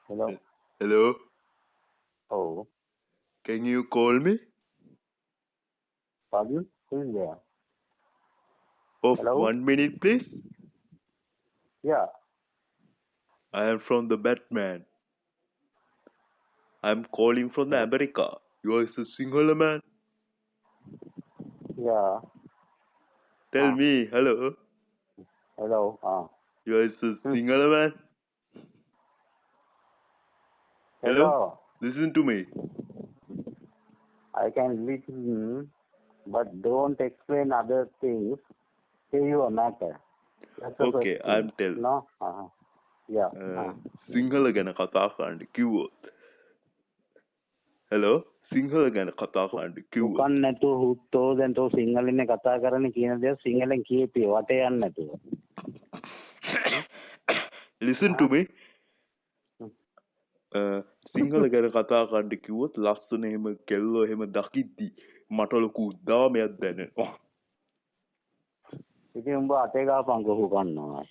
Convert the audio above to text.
Hello. Hello, Oh, can you call me? pardon? Who is there? Oh, Hello? 1 minute, please. Yeah. I am from the Batman. I'm calling from the Oh, America. You are a single man. yeah. Tell me, hello. Hello. You are a Hmm. single man. Hello. Hello. Listen to me. I can listen, but don't explain other things. Say your matter. That's the Okay, question. I'm tell. No? Yeah. Sinhala ගැන කතා කරන්න කිව්වොත්. Hello. Sinhala ගැන කතා කරන්න කිව්වොත්. උකන් නැතුව හුත්තෝ දැන් තෝ සිංහලෙන් කතා කරන්න කියන දේ සිංහලෙන් කියපිය වටේ යන්නේ නැතුව. Listen to me. සිංහල ගැන කතා කරන්න කිව්වොත් ලස්සන එහෙම කෙල්ලෝ එහෙම දකිද්දි මට ලොකු උද්දාමයක් දැනෙනවා. ඉතින් උඹ අතේ ගාපන් කොහො ගන්නවා.